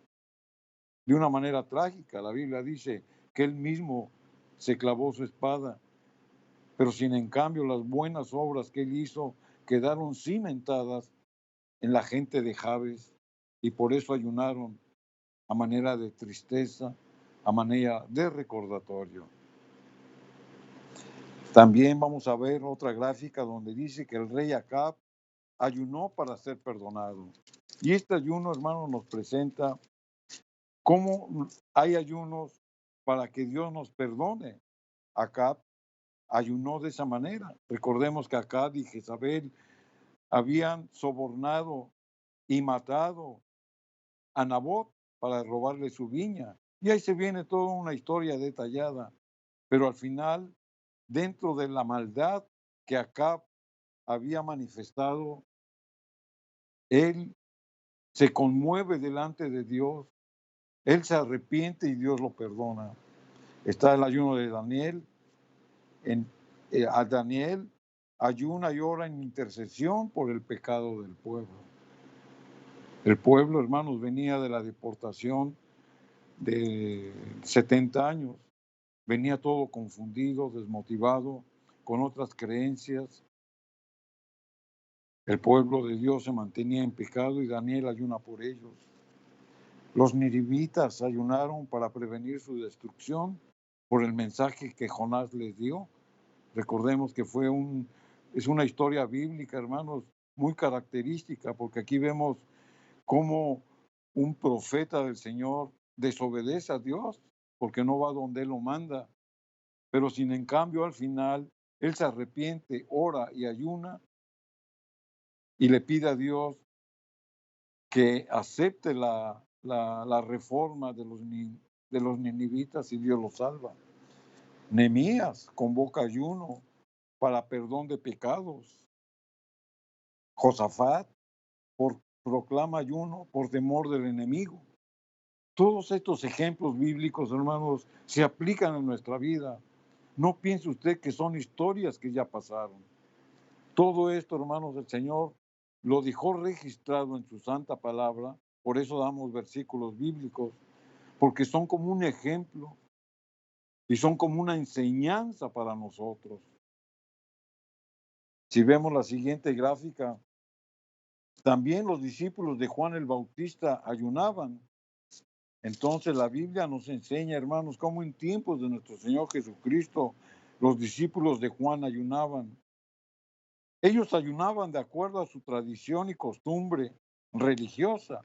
de una manera trágica. La Biblia dice que él mismo se clavó su espada, pero sin en cambio las buenas obras que él hizo quedaron cimentadas en la gente de Jabes y por eso ayunaron a manera de tristeza, a manera de recordatorio. También vamos a ver otra gráfica donde dice que el rey Acab ayunó para ser perdonado. Y este ayuno, hermano, nos presenta cómo hay ayunos para que Dios nos perdone. Acab ayunó de esa manera. Recordemos que Acab y Jezabel habían sobornado y matado a Nabot para robarle su viña. Y ahí se viene toda una historia detallada. Pero al final, dentro de la maldad que Acab había manifestado, él se conmueve delante de Dios, él se arrepiente y Dios lo perdona. Está el ayuno de Daniel. A Daniel ayuna y ora en intercesión por el pecado del pueblo. El pueblo, hermanos, venía de la deportación de 70 años. Venía todo confundido, desmotivado, con otras creencias. El pueblo de Dios se mantenía en pecado y Daniel ayuna por ellos. Los ninivitas ayunaron para prevenir su destrucción por el mensaje que Jonás les dio. Recordemos que es una historia bíblica, hermanos, muy característica, porque aquí vemos cómo un profeta del Señor desobedece a Dios, porque no va donde Él lo manda, pero sin en cambio al final Él se arrepiente, ora y ayuna y le pide a Dios que acepte la reforma de los ninivitas y Dios lo salva. Nehemías convoca ayuno para perdón de pecados. Josafat proclama ayuno por temor del enemigo. Todos estos ejemplos bíblicos, hermanos, se aplican en nuestra vida. No piense usted que son historias que ya pasaron. Todo esto, hermanos, el Señor lo dejó registrado en su santa palabra. Por eso damos versículos bíblicos, porque son como un ejemplo y son como una enseñanza para nosotros. Si vemos la siguiente gráfica, también los discípulos de Juan el Bautista ayunaban. Entonces la Biblia nos enseña, hermanos, cómo en tiempos de nuestro Señor Jesucristo los discípulos de Juan ayunaban. Ellos ayunaban de acuerdo a su tradición y costumbre religiosa,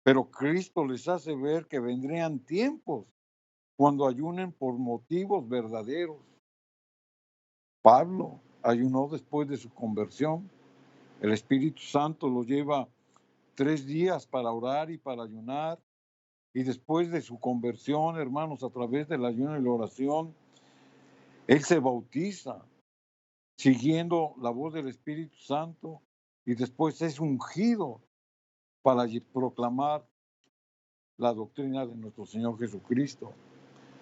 pero Cristo les hace ver que vendrían tiempos cuando ayunen por motivos verdaderos. Pablo ayunó después de su conversión. El Espíritu Santo lo lleva 3 días para orar y para ayunar. Y después de su conversión, hermanos, a través del ayuno y la oración, él se bautiza siguiendo la voz del Espíritu Santo y después es ungido para proclamar la doctrina de nuestro Señor Jesucristo.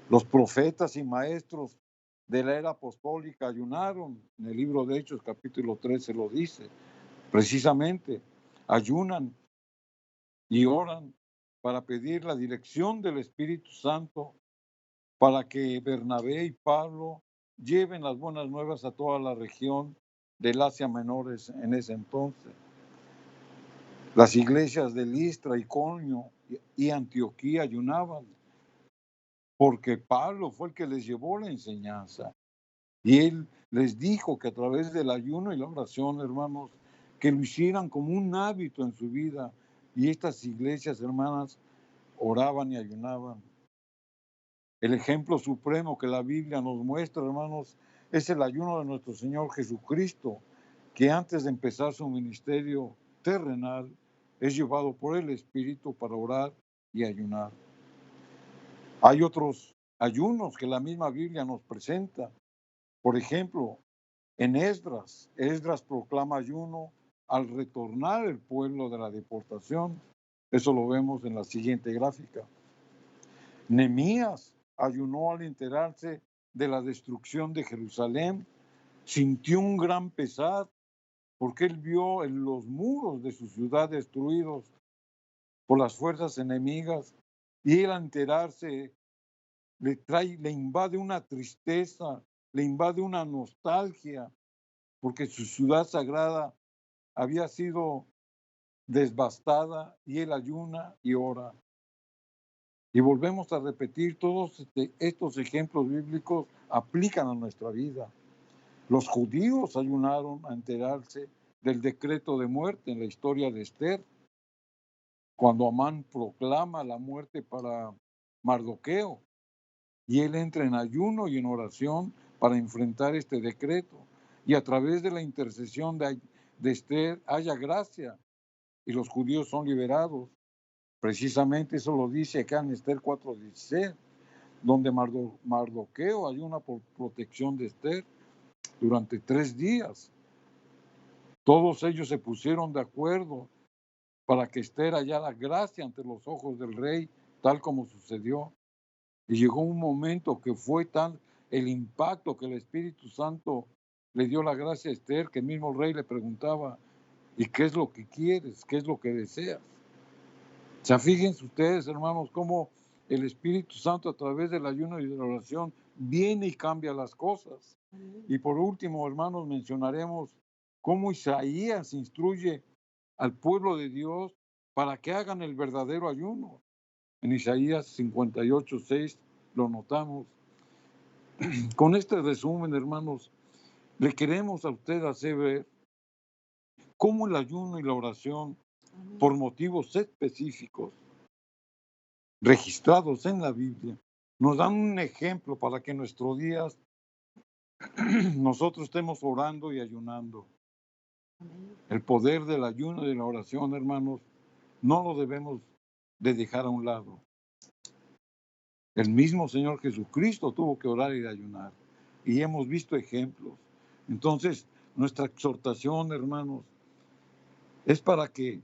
Los profetas y maestros de la era apostólica ayunaron. En el libro de Hechos, capítulo 13, lo dice. Precisamente, ayunan y oran para pedir la dirección del Espíritu Santo para que Bernabé y Pablo lleven las buenas nuevas a toda la región del Asia Menor en ese entonces. Las iglesias de Listra, Iconio y Antioquía ayunaban porque Pablo fue el que les llevó la enseñanza y él les dijo que a través del ayuno y la oración, hermanos, que lo hicieran como un hábito en su vida. Y estas iglesias, hermanas, oraban y ayunaban. El ejemplo supremo que la Biblia nos muestra, hermanos, es el ayuno de nuestro Señor Jesucristo, que antes de empezar su ministerio terrenal, es llevado por el Espíritu para orar y ayunar. Hay otros ayunos que la misma Biblia nos presenta. Por ejemplo, en Esdras proclama ayuno al retornar el pueblo de la deportación. Eso lo vemos en la siguiente gráfica. Nehemías ayunó al enterarse de la destrucción de Jerusalén. Sintió un gran pesar porque él vio en los muros de su ciudad destruidos por las fuerzas enemigas y él al enterarse le invade una tristeza, le invade una nostalgia porque su ciudad sagrada había sido devastada y él ayuna y ora. Y volvemos a repetir, todos estos ejemplos bíblicos aplican a nuestra vida. Los judíos ayunaron a enterarse del decreto de muerte en la historia de Esther, cuando Amán proclama la muerte para Mardoqueo, y él entra en ayuno y en oración para enfrentar este decreto. Y a través de la intercesión de Esther haya gracia y los judíos son liberados. Precisamente eso lo dice acá en Esther 4:16, donde Mardoqueo ayuna por protección de Esther durante 3 días. Todos ellos se pusieron de acuerdo para que Esther hallara gracia ante los ojos del rey, tal como sucedió. Y llegó un momento que fue tan el impacto que el Espíritu Santo le dio la gracia a Esther, que el mismo rey le preguntaba, ¿y qué es lo que quieres? ¿Qué es lo que deseas? O sea, fíjense ustedes, hermanos, cómo el Espíritu Santo a través del ayuno y de la oración viene y cambia las cosas. Y por último, hermanos, mencionaremos cómo Isaías instruye al pueblo de Dios para que hagan el verdadero ayuno. En Isaías 58:6 lo notamos. Con este resumen, hermanos, le queremos a usted hacer ver cómo el ayuno y la oración, por motivos específicos, registrados en la Biblia, nos dan un ejemplo para que en nuestros días nosotros estemos orando y ayunando. El poder del ayuno y de la oración, hermanos, no lo debemos de dejar a un lado. El mismo Señor Jesucristo tuvo que orar y ayunar, y hemos visto ejemplos. Entonces, nuestra exhortación, hermanos, es para que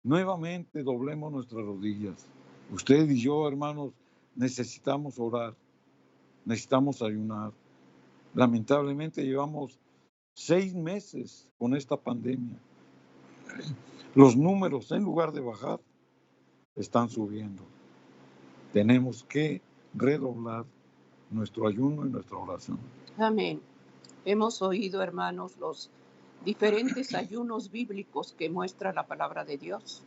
nuevamente doblemos nuestras rodillas. Usted y yo, hermanos, necesitamos orar, necesitamos ayunar. Lamentablemente llevamos 6 meses con esta pandemia. Los números, en lugar de bajar, están subiendo. Tenemos que redoblar nuestro ayuno y nuestra oración. Amén. Hemos oído, hermanos, los diferentes ayunos bíblicos que muestra la palabra de Dios.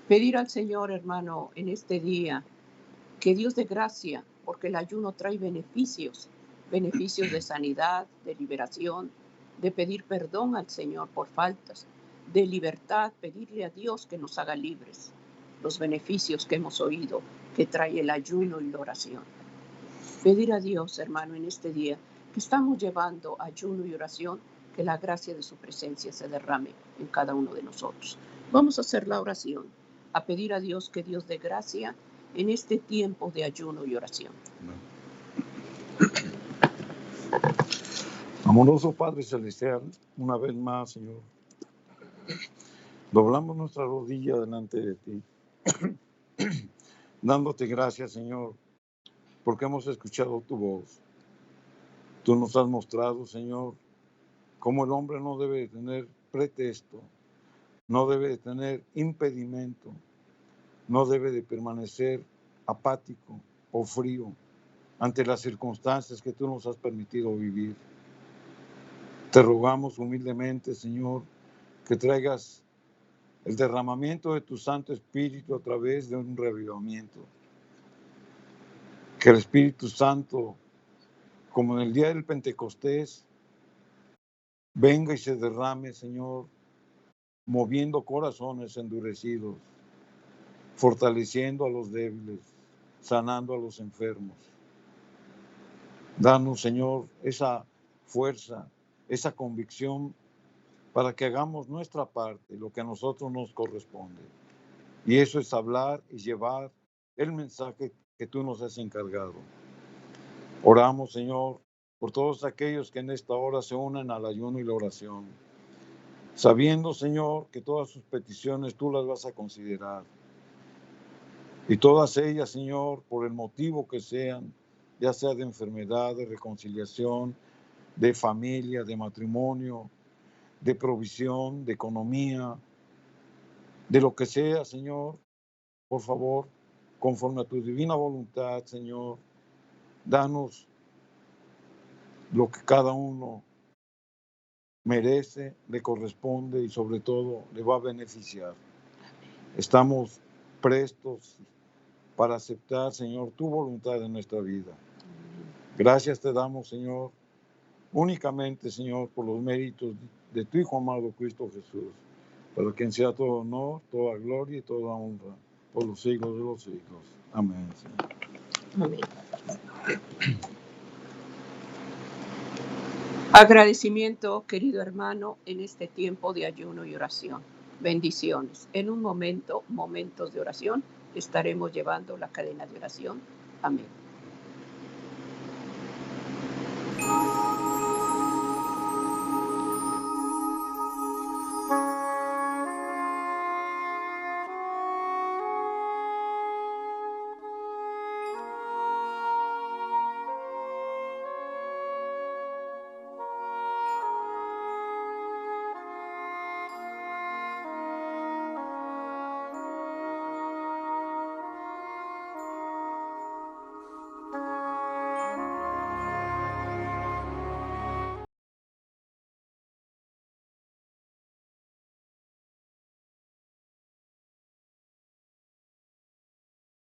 Pedir al Señor, hermano, en este día, que Dios dé gracia, porque el ayuno trae beneficios de sanidad, de liberación, de pedir perdón al Señor por faltas, de libertad, pedirle a Dios que nos haga libres. Los beneficios que hemos oído que trae el ayuno y la oración. Pedir a Dios, hermano, en este día, que estamos llevando ayuno y oración, que la gracia de su presencia se derrame en cada uno de nosotros. Vamos a hacer la oración, a pedir a Dios que Dios dé gracia en este tiempo de ayuno y oración. Amoroso Padre Celestial, una vez más, Señor, doblamos nuestra rodilla delante de ti, dándote gracias, Señor, porque hemos escuchado tu voz. Tú nos has mostrado, Señor, cómo el hombre no debe de tener pretexto, no debe de tener impedimento, no debe de permanecer apático o frío ante las circunstancias que tú nos has permitido vivir. Te rogamos humildemente, Señor, que traigas el derramamiento de tu Santo Espíritu a través de un reavivamiento. Que el Espíritu Santo, como en el día del Pentecostés, venga y se derrame, Señor, moviendo corazones endurecidos, fortaleciendo a los débiles, sanando a los enfermos. Danos, Señor, esa fuerza, esa convicción para que hagamos nuestra parte, lo que a nosotros nos corresponde. Y eso es hablar y llevar el mensaje que tú nos has encargado. Oramos, Señor, por todos aquellos que en esta hora se unen al ayuno y la oración, sabiendo, Señor, que todas sus peticiones tú las vas a considerar. Y todas ellas, Señor, por el motivo que sean, ya sea de enfermedad, de reconciliación, de familia, de matrimonio, de provisión, de economía, de lo que sea, Señor, por favor, conforme a tu divina voluntad, Señor, danos lo que cada uno merece, le corresponde y sobre todo le va a beneficiar. Estamos prestos para aceptar, Señor, tu voluntad en nuestra vida. Gracias te damos, Señor, únicamente, Señor, por los méritos de tu Hijo amado Cristo Jesús, para quien sea todo honor, toda gloria y toda honra, por los siglos de los siglos. Amén, Señor. Amén. Agradecimiento, querido hermano, en este tiempo de ayuno y oración. Bendiciones. En un momento, momentos de oración, estaremos llevando la cadena de oración. Amén.